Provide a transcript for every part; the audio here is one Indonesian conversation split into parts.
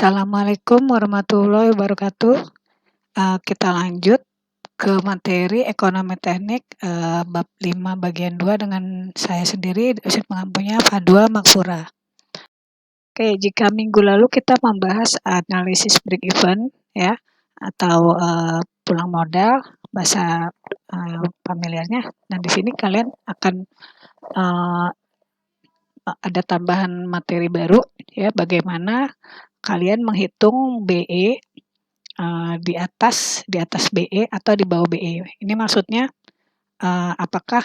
Assalamualaikum warahmatullahi wabarakatuh. Kita lanjut ke materi ekonomi teknik, bab 5 bagian 2 dengan saya sendiri, dosen pengampunya Fadwa Makfura. Oke, jika minggu lalu kita membahas analisis break even ya, atau pulang modal, bahasa familiarnya. Nah, di sini kalian akan ada tambahan materi baru ya, bagaimana kalian menghitung BE di atas BE atau di bawah BE. Ini maksudnya apakah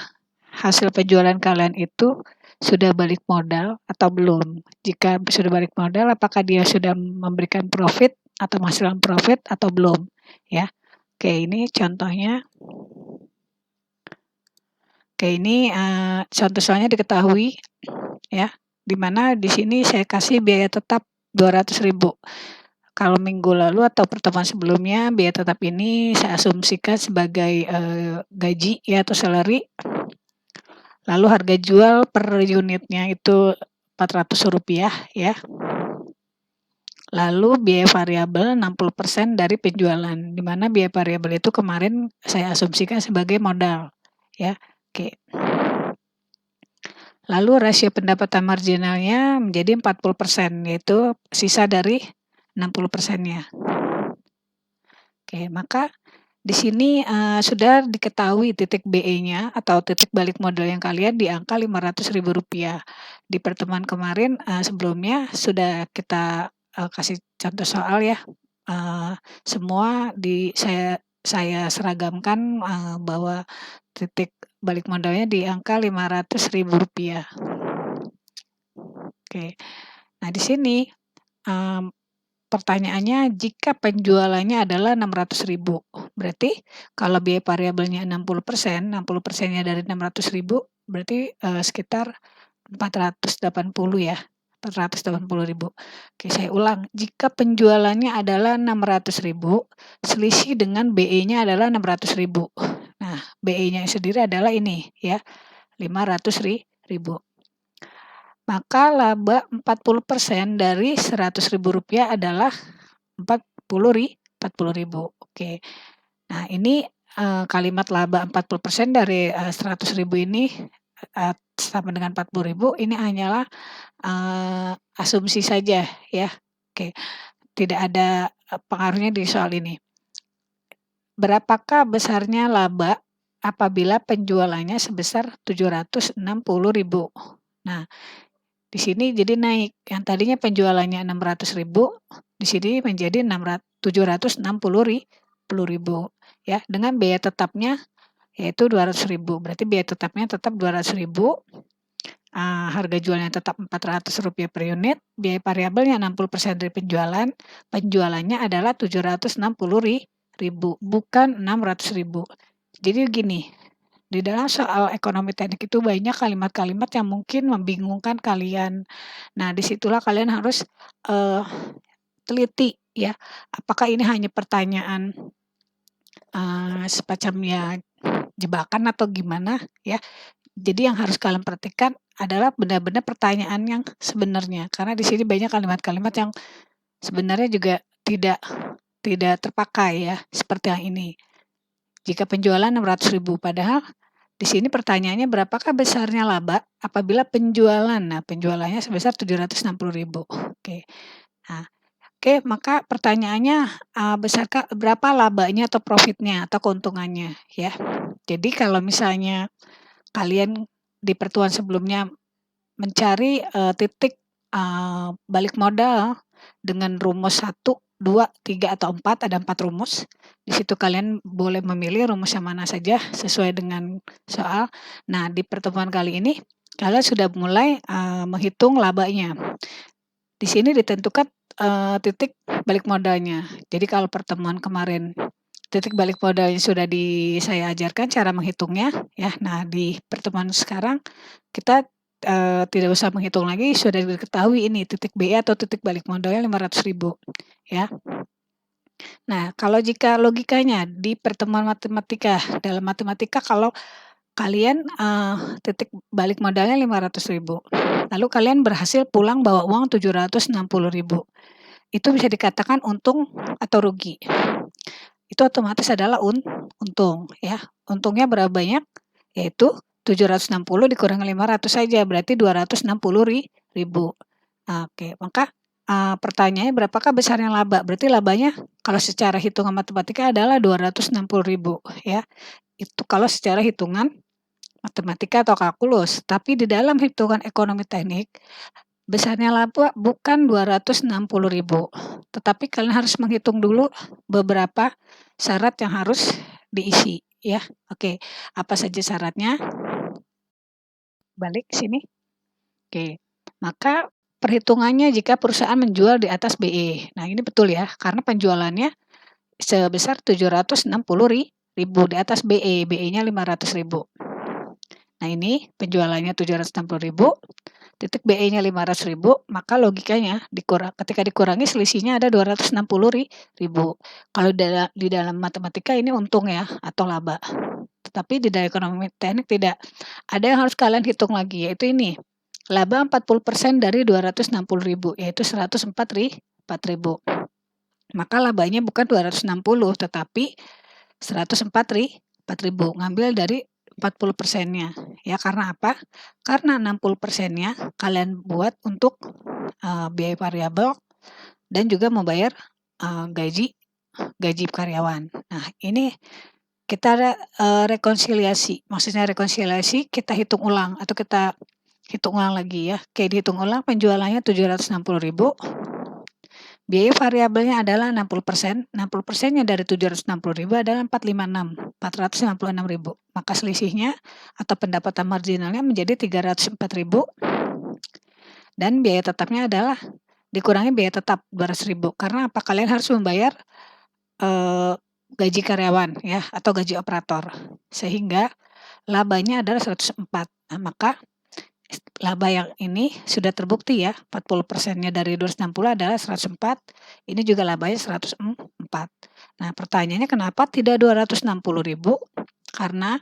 hasil penjualan kalian itu sudah balik modal atau belum? Jika sudah balik modal, apakah dia sudah memberikan profit atau menghasilkan profit atau belum? Ya, oke, ini contohnya. Oke, ini contoh soalnya diketahui ya, dimana di sini saya kasih biaya tetap 200.000. Kalau minggu lalu atau pertemuan sebelumnya, biaya tetap ini saya asumsikan sebagai gaji ya atau salary. Lalu harga jual per unitnya itu Rp400 ya. Lalu biaya variabel 60% dari penjualan, di mana biaya variabel itu kemarin saya asumsikan sebagai modal ya. Oke. Lalu rasio pendapatan marginalnya menjadi 40%, yaitu sisa dari 60%-nya. Oke, maka di sini sudah diketahui titik BE-nya atau titik balik modal yang kalian di angka Rp500.000. Di pertemuan kemarin sebelumnya sudah kita kasih contoh soal ya. Semua saya seragamkan bahwa titik balik modalnya di angka Rp500.000. Oke. Nah, di sini pertanyaannya, jika penjualannya adalah 600.000, berarti kalau biaya variabelnya 60%, 60%-nya dari 600.000, berarti sekitar 480 ya, 480.000. Oke, saya ulang, jika penjualannya adalah 600.000, selisih dengan BE-nya adalah 600.000. Nah, BE-nya sendiri adalah ini ya, 500.000. Maka laba 40% dari Rp100.000 adalah 40.000. Oke. Nah, ini kalimat laba 40% dari 100.000 ini sama dengan 40.000, ini hanyalah asumsi saja ya. Oke. Tidak ada pengaruhnya di soal ini. Berapakah besarnya laba apabila penjualannya sebesar Rp760.000? Nah, di sini jadi naik, yang tadinya penjualannya 600.000, di sini menjadi 760.000 ya, dengan biaya tetapnya yaitu 200.000. Berarti biaya tetapnya tetap 200.000, harga jualnya tetap Rp400 per unit, biaya variabelnya 60% dari penjualannya adalah 760.000, bukan 600.000. Jadi gini, di dalam soal ekonomi teknik itu banyak kalimat-kalimat yang mungkin membingungkan kalian. Nah, disitulah kalian harus teliti ya, apakah ini hanya pertanyaan semacam ya jebakan atau gimana ya. Jadi yang harus kalian perhatikan adalah benar-benar pertanyaan yang sebenarnya, karena di sini banyak kalimat-kalimat yang sebenarnya juga tidak terpakai ya, seperti yang ini. Jika penjualan 600.000, padahal di sini pertanyaannya berapakah besarnya laba apabila penjualan. Nah, penjualannya sebesar 760.000. Oke. Nah, oke, maka pertanyaannya berapa labanya atau profitnya atau keuntungannya ya. Jadi kalau misalnya kalian di pertemuan sebelumnya mencari titik balik modal dengan rumus 1, 2, 3, atau 4, ada 4 rumus. Di situ kalian boleh memilih rumus yang mana saja sesuai dengan soal. Nah, di pertemuan kali ini kalian sudah mulai menghitung labanya. Di sini ditentukan titik balik modalnya. Jadi kalau pertemuan kemarin titik balik modalnya sudah saya ajarkan cara menghitungnya ya. Nah, di pertemuan sekarang kita tidak usah menghitung lagi, sudah diketahui ini titik BE atau titik balik modalnya 500.000 ya. Nah, kalau jika logikanya di pertemuan matematika, dalam matematika kalau kalian titik balik modalnya 500.000, lalu kalian berhasil pulang bawa uang 760.000. itu bisa dikatakan untung atau rugi. Itu otomatis adalah untung ya. Untungnya berapa banyak? Yaitu 760 dikurangi 500 saja, berarti 260.000. Oke, maka pertanyaannya berapakah besarnya laba? Berarti labanya kalau secara hitungan matematika adalah 260.000 ya. Itu kalau secara hitungan matematika atau kalkulus, tapi di dalam hitungan ekonomi teknik besarnya laba bukan 260.000, tetapi kalian harus menghitung dulu beberapa syarat yang harus diisi ya. Oke, apa saja syaratnya? Balik sini. Oke, maka perhitungannya jika perusahaan menjual di atas BE. Nah, ini betul ya, karena penjualannya sebesar 760.000 di atas BE, BE-nya 500.000. Nah, ini penjualannya 760.000, titik BE-nya 500.000, maka logikanya ketika dikurangi selisihnya ada 260.000. Kalau di dalam matematika ini untung ya atau laba. Tetapi di dalam ekonomi teknik tidak. Ada yang harus kalian hitung lagi, yaitu ini. Laba 40% dari 260.000, yaitu 104.000. Maka labanya bukan 260, tetapi 104.000. Ngambil dari 40%-nya. Ya, karena apa? Karena 60%-nya kalian buat untuk biaya variabel dan juga membayar gaji karyawan. Nah, ini kita ada rekonsiliasi. Maksudnya rekonsiliasi kita hitung ulang atau kita hitung ulang lagi ya. Kayak dihitung ulang penjualannya 760.000. Biaya variabelnya adalah 60%. 60%-nya dari 760.000 adalah 456.000. Maka selisihnya atau pendapatan marginalnya menjadi 304.000. Dan biaya tetapnya adalah dikurangi biaya tetap 200.000. Karena apa? Kalian harus membayar gaji karyawan ya atau gaji operator. Sehingga labanya adalah 104. Nah, maka laba yang ini sudah terbukti ya, 40%-nya dari 260 adalah 104, ini juga labanya 104. Nah, pertanyaannya kenapa tidak 260.000? Karena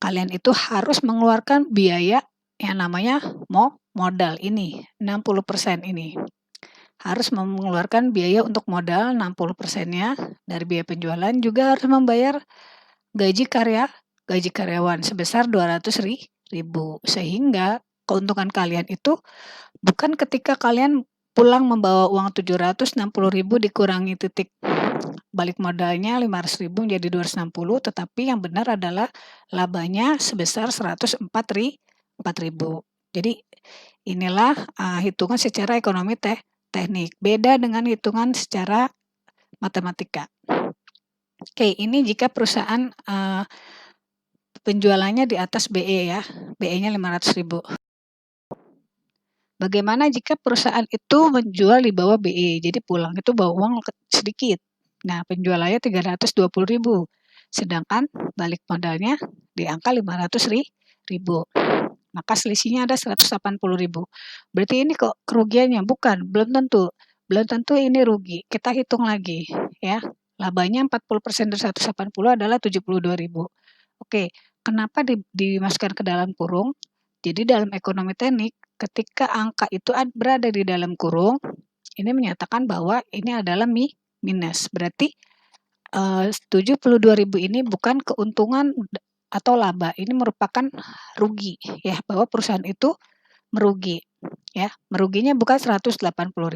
kalian itu harus mengeluarkan biaya yang namanya modal ini, 60% ini. Harus mengeluarkan biaya untuk modal 60%-nya dari biaya penjualan, juga harus membayar gaji karyawan sebesar 200.000. Sehingga keuntungan kalian itu bukan ketika kalian pulang membawa uang 760.000 dikurangi titik balik modalnya 500.000 menjadi 260, tetapi yang benar adalah labanya sebesar 104.000. Jadi inilah hitungan secara ekonomi teknik. Beda dengan hitungan secara matematika. Oke, ini jika perusahaan penjualannya di atas BE ya, BE-nya 500.000. Bagaimana jika perusahaan itu menjual di bawah BE, jadi pulang itu bawa uang sedikit. Nah, penjualannya 320.000, sedangkan balik modalnya di angka 500.000. Maka selisihnya ada 180.000. Berarti ini kok kerugiannya? Bukan, belum tentu. Belum tentu ini rugi. Kita hitung lagi ya. Labanya 40% dari 180 adalah 72.000. Oke, kenapa dimasukkan ke dalam kurung? Jadi dalam ekonomi teknik, ketika angka itu berada di dalam kurung, ini menyatakan bahwa ini adalah minus. Berarti 72.000 ini bukan keuntungan atau laba, ini merupakan rugi ya, bahwa perusahaan itu merugi ya. Meruginya bukan 180.000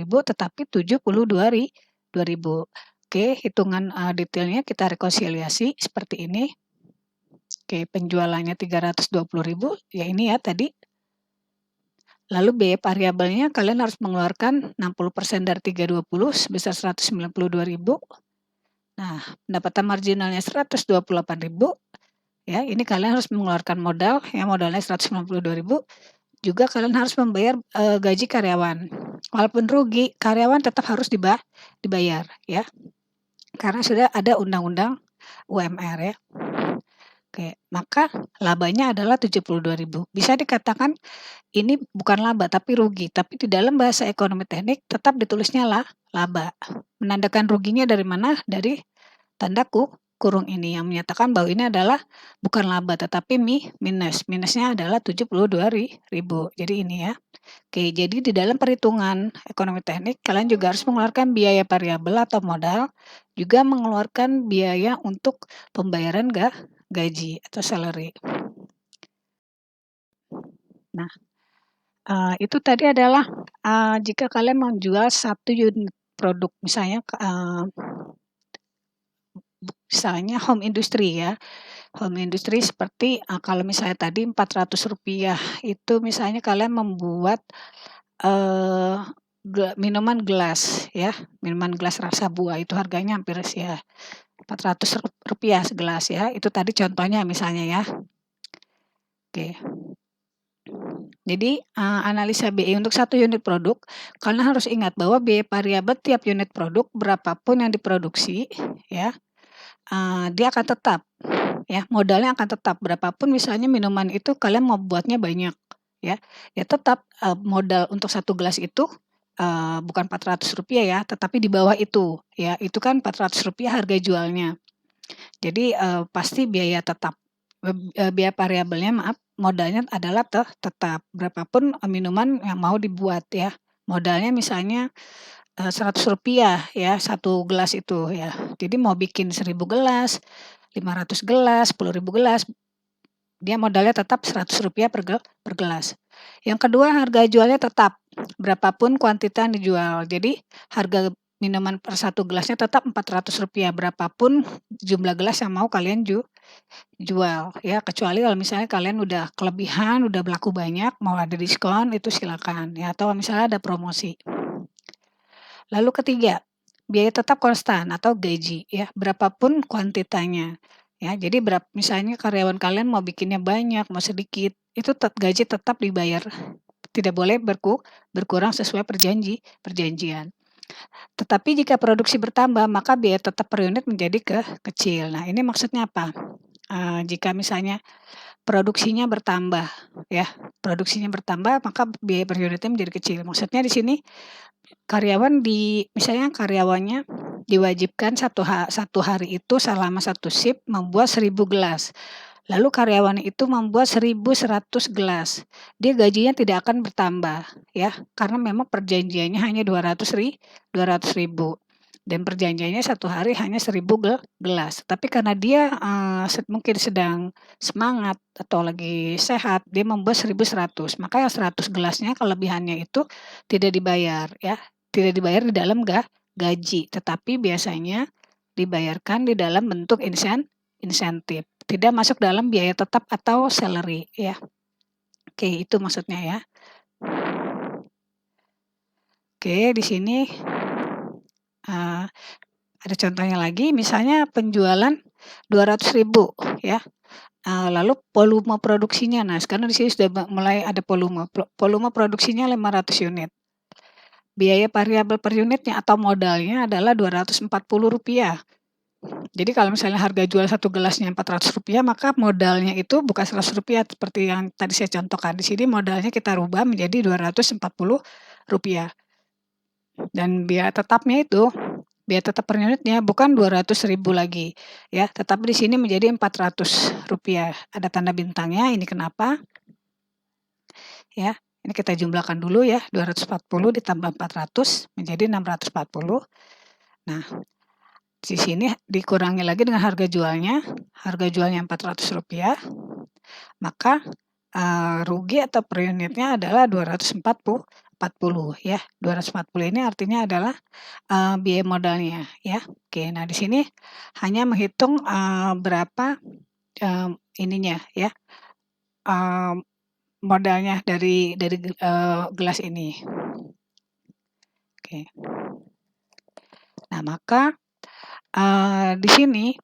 tetapi 72.000. Oke, hitungan detailnya kita rekonsiliasi seperti ini. Oke, penjualannya 320.000, ya ini ya tadi. Lalu biaya variabelnya kalian harus mengeluarkan 60% dari 320 sebesar 192.000. Nah, pendapatan marginalnya 128.000. Ya, ini kalian harus mengeluarkan modal, ya modalnya 192.000. Juga kalian harus membayar gaji karyawan. Walaupun rugi, karyawan tetap harus dibayar ya. Karena sudah ada undang-undang UMR ya. Oke, maka labanya adalah 72.000. Bisa dikatakan ini bukan laba tapi rugi, tapi di dalam bahasa ekonomi teknik tetap ditulisnya laba. Menandakan ruginya dari mana? Dari tanda kurung ini yang menyatakan bahwa ini adalah bukan laba tetapi minus. Minusnya adalah 72.000. Jadi ini ya. Oke, jadi di dalam perhitungan ekonomi teknik kalian juga harus mengeluarkan biaya variabel atau modal, juga mengeluarkan biaya untuk pembayaran gaji atau salary. Nah, itu tadi adalah, jika kalian menjual satu unit produk misalnya home industry ya. Home industry seperti, kalau misalnya tadi Rp400 itu misalnya kalian membuat, eee, minuman gelas ya, minuman gelas rasa buah itu harganya hampir ya Rp400 segelas ya, itu tadi contohnya misalnya ya. Oke. Jadi, analisa BI untuk satu unit produk, kalian harus ingat bahwa biaya variabel tiap unit produk berapapun yang diproduksi ya, dia akan tetap ya, modalnya akan tetap berapapun misalnya minuman itu kalian mau buatnya banyak ya, ya tetap, modal untuk satu gelas itu, bukan Rp400 ya, tetapi di bawah itu ya, itu kan Rp400 harga jualnya. Jadi, pasti biaya tetap, biaya variabelnya maaf, modalnya adalah tetap berapapun, minuman yang mau dibuat ya. Modalnya misalnya, Rp100 ya, satu gelas itu ya. Jadi mau bikin 1.000 gelas, 500 gelas, 10.000 gelas, dia modalnya tetap Rp100 per gelas. Yang kedua harga jualnya tetap, berapapun kuantitas yang dijual. Jadi harga minuman per satu gelasnya tetap Rp400, berapapun jumlah gelas yang mau kalian jual ya, kecuali kalau misalnya kalian udah kelebihan, udah berlaku banyak, mau ada diskon itu silakan ya, atau misalnya ada promosi. Lalu ketiga, biaya tetap konstan atau gaji ya, berapapun kuantitanya. Ya, jadi misalnya karyawan kalian mau bikinnya banyak, mau sedikit, itu gaji tetap dibayar. Tidak boleh berkurang sesuai perjanjian. Tetapi jika produksi bertambah, maka biaya tetap per unit menjadi kecil. Nah, ini maksudnya apa? Jika misalnya produksinya bertambah ya, produksinya bertambah maka biaya per unitnya menjadi kecil. Maksudnya di sini misalnya karyawannya diwajibkan satu hari itu selama satu shift membuat 1.000 gelas. Lalu karyawan itu membuat 1.100 gelas. Dia gajinya tidak akan bertambah ya, karena memang perjanjiannya hanya 200.000 dan perjanjiannya satu hari hanya 1.000 gelas. Tapi karena dia, mungkin sedang semangat atau lagi sehat, dia membuat 1.100, maka yang 100 gelasnya kelebihannya itu tidak dibayar ya, tidak dibayar di dalam gaji, tetapi biasanya dibayarkan di dalam bentuk insentif, tidak masuk dalam biaya tetap atau salary ya. Oke, itu maksudnya ya. Oke, di sini ada contohnya lagi, misalnya penjualan 200.000 ya, lalu volume produksinya, nah sekarang di sini sudah mulai ada volume produksinya 500 unit. Biaya variabel per unitnya atau modalnya adalah Rp240. Jadi kalau misalnya harga jual satu gelasnya Rp400, maka modalnya itu bukan Rp100 seperti yang tadi saya contohkan. Di sini modalnya kita rubah menjadi Rp240 dan biaya tetapnya itu, biaya tetap per unitnya bukan 200.000 lagi ya, tetapi di sini menjadi Rp400. Ada tanda bintangnya, ini kenapa? Ya, ini kita jumlahkan dulu ya, 240 ditambah 400 menjadi 640. Nah, di sini dikurangi lagi dengan harga jualnya Rp400, maka, rugi atau per unitnya adalah 240 ya. 240 ini artinya adalah, biaya modalnya ya. Oke, nah di sini hanya menghitung, berapa, ininya ya, modalnya dari gelas ini. Oke. Nah, maka, di sini,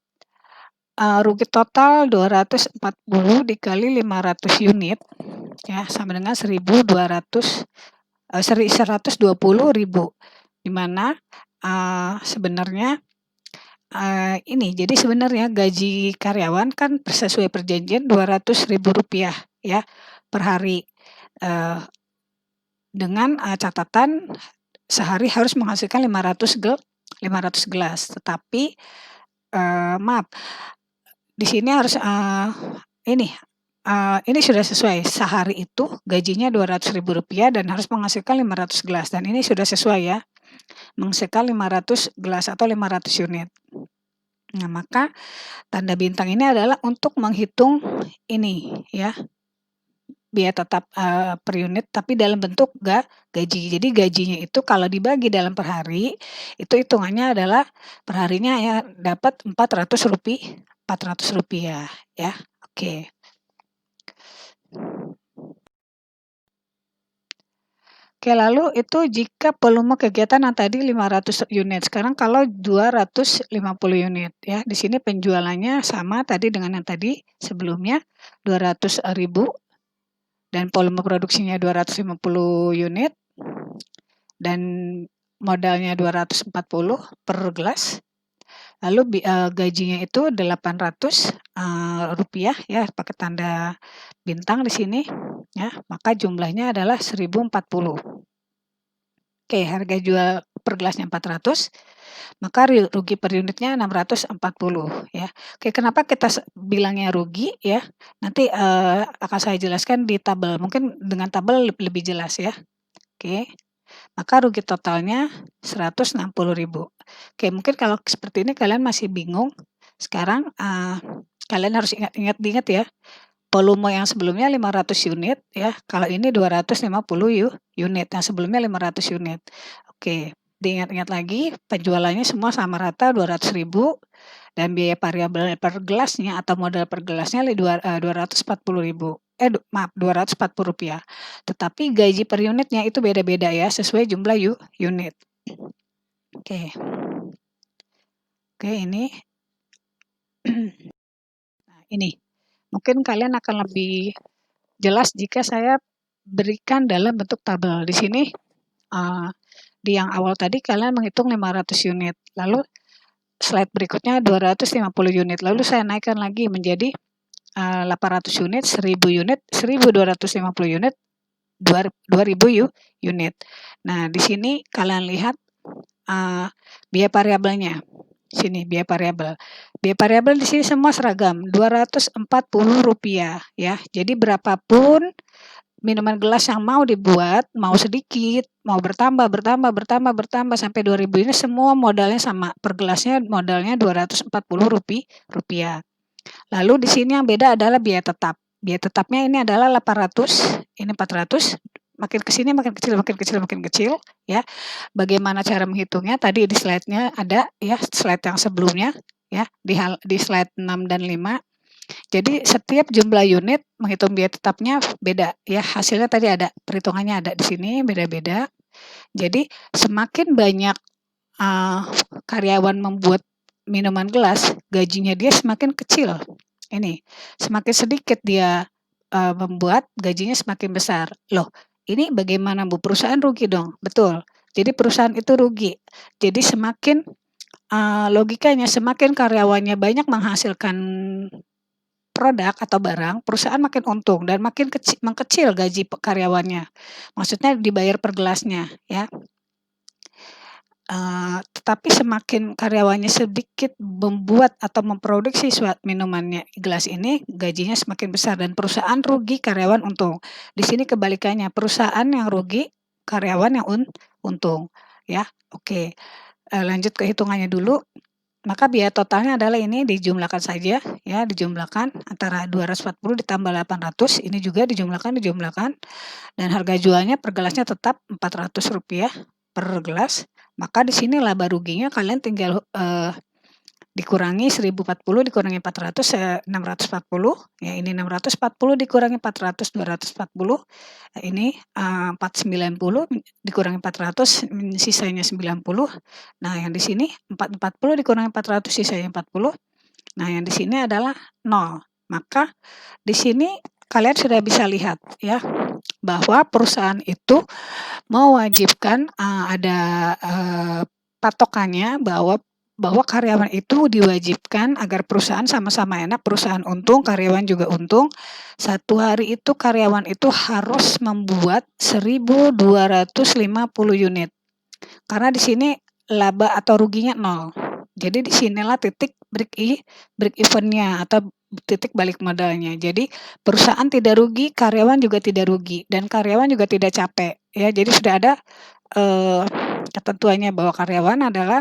rugi total 240 dikali 500 unit ya, sama dengan 120.000, di mana, sebenarnya, ini, jadi sebenarnya gaji karyawan kan sesuai perjanjian Rp200.000 ya, per hari, dengan, catatan sehari harus menghasilkan 500 gelas, tetapi maaf, di sini harus, ini sudah sesuai, sehari itu gajinya Rp200.000 dan harus menghasilkan 500 gelas dan ini sudah sesuai ya, menghasilkan 500 gelas atau 500 unit. Nah, maka tanda bintang ini adalah untuk menghitung ini ya, biaya tetap, per unit tapi dalam bentuk gaji. Jadi gajinya itu kalau dibagi dalam per hari, itu hitungannya adalah per harinya ya dapat Rp400 ya, oke. Oke, lalu itu jika volume kegiatan yang tadi 500 unit, sekarang kalau 250 unit ya, di sini penjualannya sama tadi dengan yang tadi sebelumnya, 200.000 dan volume produksinya 250 unit dan modalnya 240 per gelas. Lalu gajinya itu Rp800 ya, pakai tanda bintang di sini ya, maka jumlahnya adalah 1.040. Oke, harga jual per gelasnya 400, maka rugi per unitnya 640 ya. Oke, kenapa kita bilangnya rugi ya, nanti, akan saya jelaskan di tabel, mungkin dengan tabel lebih jelas ya. Oke, maka rugi totalnya 160.000. Oke, mungkin kalau seperti ini kalian masih bingung, sekarang, kalian harus diingat ya, volume yang sebelumnya 500 unit ya, kalau ini 250 unit, yang sebelumnya 500 unit. Oke, diingat-ingat lagi penjualannya semua sama rata 200.000 dan biaya variabel per gelasnya atau modal per gelasnya Rp240.000. Maaf Rp240. Tetapi gaji per unitnya itu beda-beda ya, sesuai jumlah unit. Oke. Oke, ini. Nah, ini. Mungkin kalian akan lebih jelas jika saya berikan dalam bentuk tabel. Di sini, di yang awal tadi kalian menghitung 500 unit, lalu slide berikutnya 250 unit, lalu saya naikkan lagi menjadi 800 unit, 1000 unit, 1250 unit, 2000 unit. Nah, di sini kalian lihat biaya variabelnya. Sini biaya variabel. Biaya variabel di sini semua seragam, Rp240 ya. Jadi berapapun minuman gelas yang mau dibuat, mau sedikit, mau bertambah sampai 2000 ini semua modalnya sama. Per gelasnya modalnya Rp240. Lalu di sini yang beda adalah biaya tetap. Biaya tetapnya ini adalah 800, ini 400, makin ke sini makin kecil ya. Bagaimana cara menghitungnya? Tadi di slide-nya ada ya, slide yang sebelumnya ya, di slide 6 dan 5. Jadi setiap jumlah unit menghitung biaya tetapnya beda ya, hasilnya tadi ada, perhitungannya ada di sini beda-beda. Jadi semakin banyak karyawan membuat minuman gelas, gajinya dia semakin kecil. Ini, semakin sedikit dia membuat, gajinya semakin besar. Loh, ini bagaimana Bu? Perusahaan rugi dong? Betul. Jadi perusahaan itu rugi. Jadi semakin logikanya semakin karyawannya banyak menghasilkan produk atau barang, perusahaan makin untung dan makin mengkecil gaji karyawannya. Maksudnya dibayar per gelasnya ya. Tetapi semakin karyawannya sedikit membuat atau memproduksi suatu minumannya gelas ini, gajinya semakin besar dan perusahaan rugi, karyawan untung. Di sini kebalikannya, perusahaan yang rugi, karyawan yang untung ya. Oke, lanjut ke hitungannya dulu. Maka biaya totalnya adalah ini dijumlahkan saja ya, dijumlahkan antara 240 ditambah 800, ini juga dijumlahkan dan harga jualnya per gelasnya tetap Rp400 per gelas. Maka di sini laba ruginya kalian tinggal dikurangi 1040 dikurangi 400, 640 ya, ini 640 dikurangi 400 240, ini 490 dikurangi 400 sisanya 90. Nah, yang di sini 440 dikurangi 400 sisanya 40. Nah, yang di sini adalah 0. Maka di sini kalian sudah bisa lihat ya, bahwa perusahaan itu mewajibkan ada patokannya bahwa karyawan itu diwajibkan agar perusahaan sama-sama enak, perusahaan untung, karyawan juga untung. Satu hari itu karyawan itu harus membuat 1.250 unit. Karena di sini laba atau ruginya 0. Jadi di sinilah titik break even-nya atau titik balik modalnya. Jadi perusahaan tidak rugi, karyawan juga tidak rugi, dan karyawan juga tidak capek, ya. Jadi sudah ada, eee, ketentuannya bahwa karyawan adalah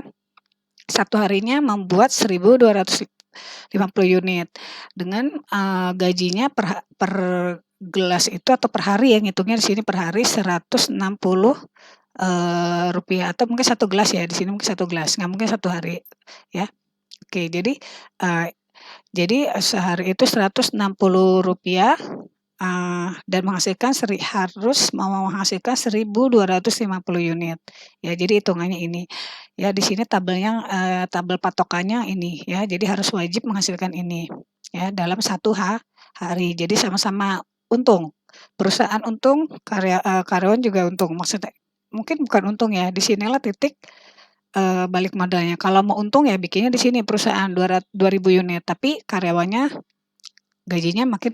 satu harinya membuat 1.250 unit dengan, gajinya per gelas itu atau per hari ya, ngitungnya di sini per hari Rp160, rupiah atau mungkin satu gelas ya, di sini mungkin satu gelas, nggak mungkin satu hari, ya. Oke, eee, sehari itu Rp160, dan harus menghasilkan 1.250 unit. Ya, jadi hitungannya ini. Ya, di sini tabelnya, tabel patokannya ini ya, jadi harus wajib menghasilkan ini, ya, dalam satu hari. Jadi sama-sama untung. Perusahaan untung, karyawan juga untung. Maksudnya mungkin bukan untung ya, di sinilah titik, balik modalnya. Kalau mau untung ya bikinnya di sini perusahaan 2.000 unit, tapi karyawannya gajinya makin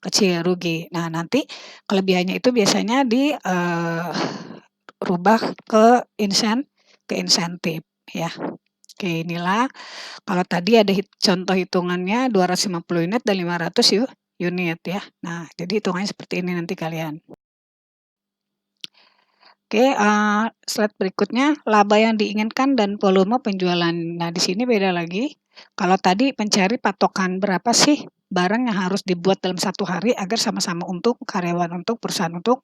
kecil, rugi. Nah, nanti kelebihannya itu biasanya rubah ke insentif, ya. Oke, inilah kalau tadi ada contoh hitungannya 250 unit dan 500 unit, ya. Nah, jadi hitungannya seperti ini nanti kalian. Oke, slide berikutnya, laba yang diinginkan dan volume penjualan. Nah, di sini beda lagi. Kalau tadi mencari patokan berapa sih barang yang harus dibuat dalam satu hari agar sama-sama untung, karyawan untung, perusahaan untung.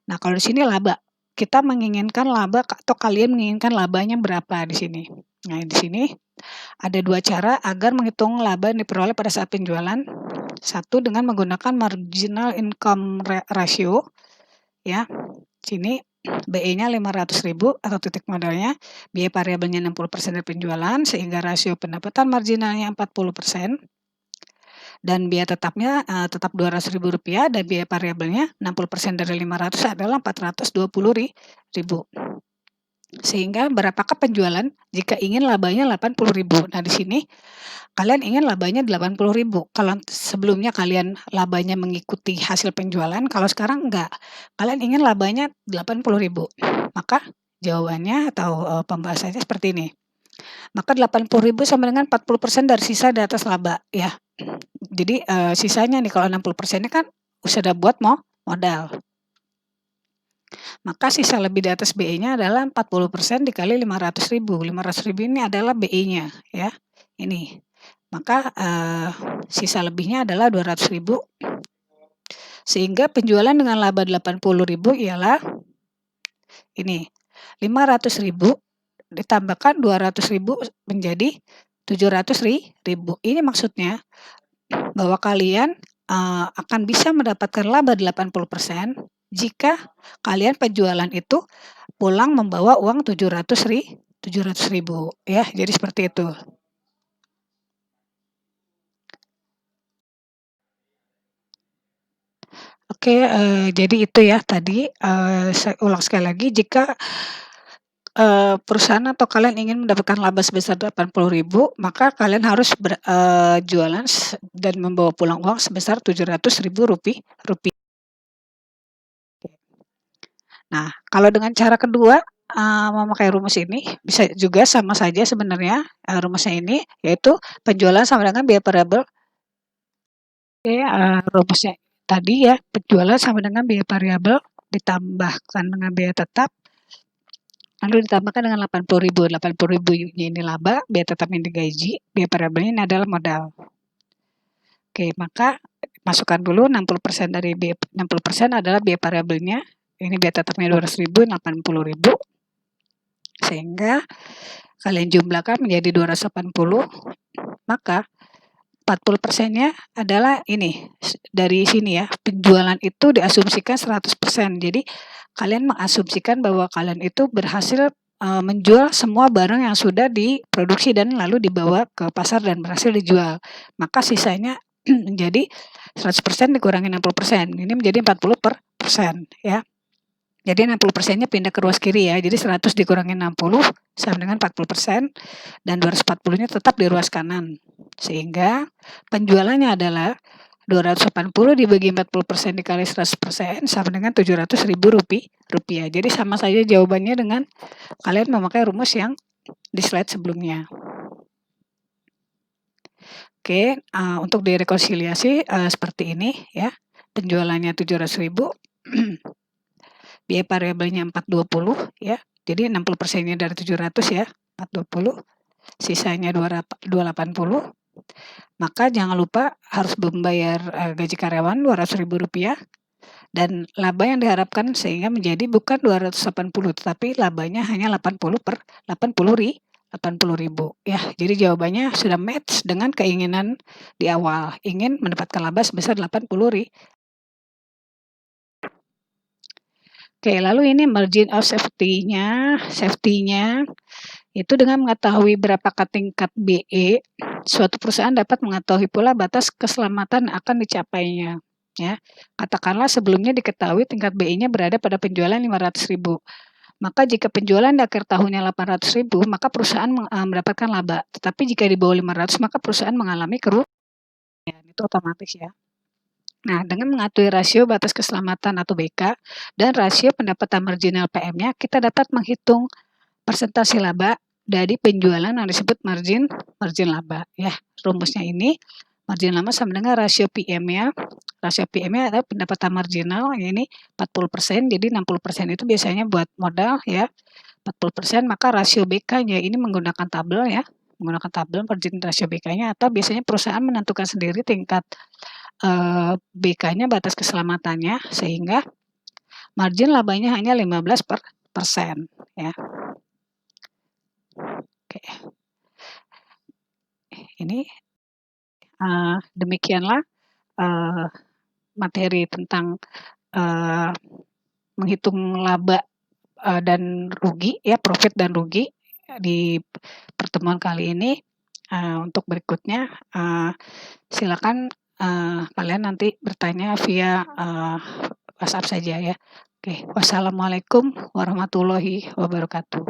Nah, kalau di sini laba, kita menginginkan laba atau kalian menginginkan labanya berapa di sini. Nah, di sini ada dua cara agar menghitung laba yang diperoleh pada saat penjualan. Satu dengan menggunakan marginal income ratio, ya. Sini BE-nya 500.000 atau titik modalnya, biaya variabelnya 60% dari penjualan, sehingga rasio pendapatan marginalnya 40%, dan biaya tetapnya tetap Rp200.000 dan biaya variabelnya 60% dari 500 adalah Rp420.000. Sehingga berapakah penjualan jika ingin labanya Rp80.000? Nah, di sini kalian ingin labanya Rp80.000. Kalau sebelumnya kalian labanya mengikuti hasil penjualan, kalau sekarang enggak. Kalian ingin labanya Rp80.000. Maka jawabannya atau pembahasannya seperti ini. Maka Rp80.000 sama dengan 40% dari sisa di atas laba, ya. Jadi sisanya nih kalau 60%-nya kan sudah buat modal. Maka sisa lebih di atas BE-nya adalah 40% dikali 500.000. 500.000 ini adalah BE-nya, ya. Ini. Maka sisa lebihnya adalah 200.000. Sehingga penjualan dengan laba 80.000 ialah ini. 500.000 ditambahkan 200.000 menjadi 700.000. Ini maksudnya bahwa kalian akan bisa mendapatkan laba 80% jika kalian penjualan itu pulang membawa uang 700.000, ya. Jadi seperti itu. Oke, jadi itu ya tadi, saya ulang sekali lagi, jika perusahaan atau kalian ingin mendapatkan laba sebesar Rp80.000, maka kalian harus jualan dan membawa pulang uang sebesar Rp700.000. Nah, kalau dengan cara kedua, memakai rumus ini, bisa juga sama saja sebenarnya, rumusnya ini, yaitu penjualan sama dengan biaya variabel. Oke, rumusnya tadi ya, penjualan sama dengan biaya variabel ditambahkan dengan biaya tetap, lalu ditambahkan dengan Rp80.000. Rp80.000 ini laba, biaya tetapnya digaji, biaya variabelnya ini adalah modal. Oke, maka masukkan dulu 60% dari 60% adalah biaya variabelnya. Ini biaya tetapnya Rp200.000, Rp80.000. Sehingga kalian jumlahkan menjadi 280, maka 40%-nya adalah ini, dari sini ya, penjualan itu diasumsikan 100%. Jadi kalian mengasumsikan bahwa kalian itu berhasil menjual semua barang yang sudah diproduksi dan lalu dibawa ke pasar dan berhasil dijual. Maka sisanya menjadi 100% dikurangi 60%. Ini menjadi 40%, ya. Jadi 60%-nya pindah ke ruas kiri ya. Jadi 100 dikurangi 60 sama dengan 40%, dan 240-nya tetap di ruas kanan. Sehingga penjualannya adalah 280 dibagi 40% dikali 100% sama dengan Rp700.000. Jadi sama saja jawabannya dengan kalian memakai rumus yang di slide sebelumnya. Oke, untuk direkonsiliasi, seperti ini ya, penjualannya 700.000, biaya variabelnya 420 ya, jadi 60%-nya dari 700 ya, 420, sisanya 280, maka jangan lupa harus membayar, gaji karyawan Rp200.000 dan laba yang diharapkan sehingga menjadi bukan 280 tetapi labanya hanya 80.000 ya. Jadi jawabannya sudah match dengan keinginan di awal, ingin mendapatkan laba sebesar 80.000. Oke, lalu ini margin of safety-nya itu dengan mengetahui berapakah tingkat BE, suatu perusahaan dapat mengetahui pula batas keselamatan akan dicapainya. Ya, katakanlah sebelumnya diketahui tingkat BE-nya berada pada penjualan 500.000. Maka jika penjualan di akhir tahunnya 800.000, maka perusahaan mendapatkan laba. Tetapi jika di bawah 500, maka perusahaan mengalami kerugian. Itu otomatis ya. Nah, dengan mengatur rasio batas keselamatan atau BK dan rasio pendapatan marginal PM-nya, kita dapat menghitung persentase laba dari penjualan yang disebut margin laba ya. Rumusnya ini margin laba sama dengan rasio PM-nya. Rasio PM-nya adalah pendapatan marginal, ini 40%, jadi 60% itu biasanya buat modal ya. 40%, maka rasio BK-nya ini menggunakan tabel ya. Menggunakan tabel margin rasio BK-nya, atau biasanya perusahaan menentukan sendiri tingkat BK-nya, batas keselamatannya, sehingga margin labanya hanya 15% ya. Oke. Ini demikianlah materi tentang menghitung laba dan rugi ya, profit dan rugi di pertemuan kali ini. Untuk berikutnya silakan kalian nanti bertanya via WhatsApp saja ya. Oke, wassalamualaikum warahmatullahi wabarakatuh.